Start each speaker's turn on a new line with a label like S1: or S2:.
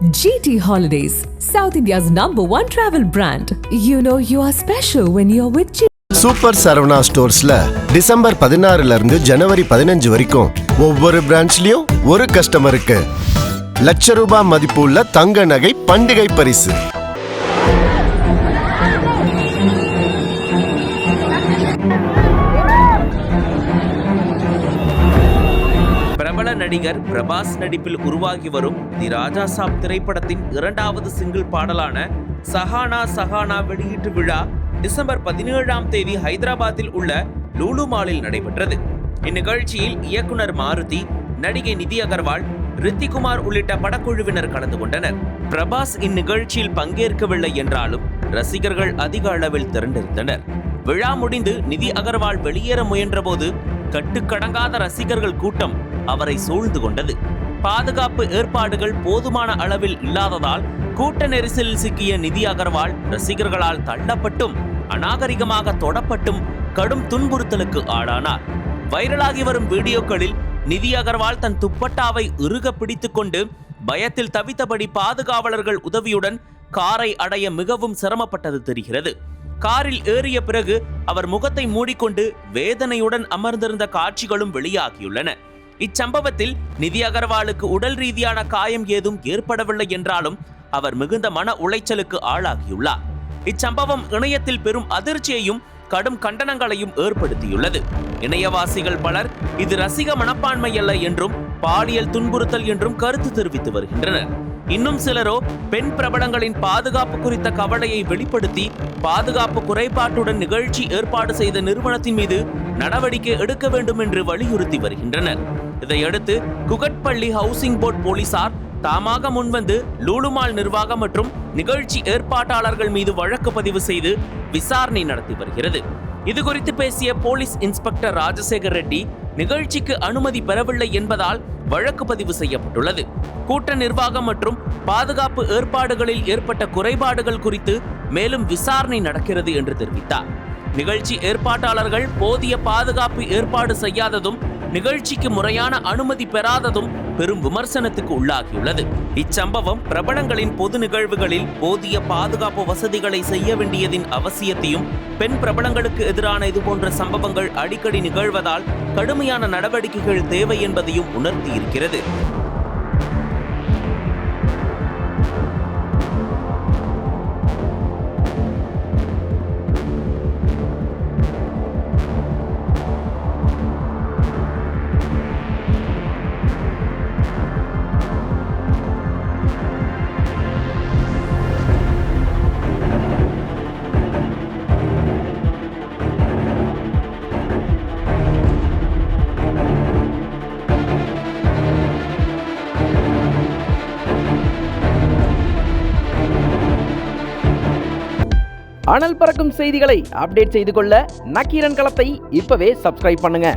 S1: GT Holidays, South India's #1 travel brand. You know you are special when you're with GT.
S2: Super Saravana ஸ்டோர்ஸ்ல December 16 இருந்து ஜனவரி 15 வரைக்கும் ஒவ்வொரு பிரான்ச்லயும் ஒரு கஸ்டமருக்கு ₹1,00,000 மதிப்பு உள்ள தங்க நகை பண்டிகை பரிசு.
S3: பிரபல நடிகர் பிரபாஸ் நடிப்பில் உருவாகி வரும் தி ராஜா சாப் திரைப்படத்தின் 2வது சிங்கிள் பாடலான சஹானா சஹானா வெளியீட்டு விழா டிசம்பர் 17ஆம் தேதி ஹைதராபாத்தில் உள்ள லூலு மாலில் நடைபெற்றது. இந்நிகழ்ச்சியில் இயக்குனர் மாருதி, நடிகை நிதி அகர்வால், ரித்திகுமார் உள்ளிட்ட படக்குழுவினர் கலந்து கொண்டனர். பிரபாஸ் இந்நிகழ்ச்சியில் பங்கேற்கவில்லை என்றாலும் ரசிகர்கள் அதிக அளவில் திரண்டிருந்தனர். விழா முடிந்து நிதி அகர்வால் வெளியேற முயன்றபோது கட்டுக்கடங்காத ரசிகர்கள் கூட்டம் அவரை சூழ்ந்து கொண்டது. பாதுகாப்பு ஏற்பாடுகள் போதுமான அளவில் இல்லாததால் கூட்ட நெரிசலில் சிக்கிய நிதி அகர்வால் ரசிகர்களால் தள்ளப்பட்டும் அநாகரிகமாக தொடப்பட்டும் கடும் துன்புறுத்தலுக்கு ஆளானார். வைரலாகி வரும் வீடியோக்களில் நிதி அகர்வால் தன் துப்பட்டாவை இறுக பிடித்துக் கொண்டு பயத்தில் தவித்தபடி பாதுகாவலர்கள் உதவியுடன் காரை அடைய மிகவும் சிரமப்பட்டது தெரிகிறது. காரில் ஏறிய பிறகு அவர் முகத்தை மூடிக்கொண்டு வேதனையுடன் அமர்ந்திருந்த காட்சிகளும் வெளியாகியுள்ளன. இச்சம்பவத்தில் நிதி அகர்வாலுக்கு உடல் ரீதியான காயம் ஏதும் ஏற்படவில்லை என்றாலும் அவர் மிகுந்த மன உளைச்சலுக்கு ஆளாகியுள்ளார். இச்சம்பவம் இணையத்தில் பெரும் அதிர்ச்சியையும் கடும் கண்டனங்களையும் ஏற்படுத்தியுள்ளது. இணையவாசிகள் பலர் இது ரசிக மனப்பான்மை அல்ல என்றும் பாலியல் துன்புறுத்தல் என்றும் கருத்து தெரிவித்து வருகின்றனர். இன்னும் சிலரோ பெண் பிரபலங்களின் பாதுகாப்பு குறித்த கவலையை வெளிப்படுத்தி பாதுகாப்பு குறைபாட்டுடன் நிகழ்ச்சி ஏற்பாடு செய்த நிறுவனத்தின் மீது நடவடிக்கை எடுக்க வேண்டும் என்று வலியுறுத்தி வருகின்றனர். இதையடுத்து குகட்பள்ளி ஹவுசிங் போர்டு போலீசார் தாமாக முன்வந்து லூலுமால் நிர்வாகம் மற்றும் நிகழ்ச்சி ஏற்பாட்டாளர்கள் மீது வழக்கு பதிவு செய்து விசாரணை நடத்தி வருகிறது. இதுகுறித்து பேசிய போலீஸ் இன்ஸ்பெக்டர் ராஜசேகர் ரெட்டி, நிகழ்ச்சிக்கு அனுமதி பெறவில்லை என்பதால் வழக்கு பதிவு செய்யப்பட்டுள்ளது. கூட்ட நிர்வாகம் மற்றும் பாதுகாப்பு ஏற்பாடுகளில் ஏற்பட்ட குறைபாடுகள் குறித்து மேலும் விசாரணை நடக்கிறது என்று தெரிவித்தார். நிகழ்ச்சி ஏற்பாட்டாளர்கள் போதிய பாதுகாப்பு ஏற்பாடு செய்யாததும் நிகழ்ச்சிக்கு முறையான அனுமதி பெறாததும் பெரும் விமர்சனத்துக்கு உள்ளாகியுள்ளது. இச்சம்பவம் பிரபலங்களின் பொது நிகழ்வுகளில் போதிய பாதுகாப்பு வசதிகளை செய்ய வேண்டியதின் அவசியத்தையும், பெண் பிரபலங்களுக்கு எதிரான இதுபோன்ற சம்பவங்கள் அடிக்கடி நிகழ்வதால் கடுமையான நடவடிக்கைகள் தேவை என்பதையும் உணர்த்தியிருக்கிறது.
S4: அனல் பறக்கும் செய்திகளை அப்டேட் செய்து கொள்ள நக்கீரன் களத்தை இப்பவே சப்ஸ்கிரைப் பண்ணுங்க.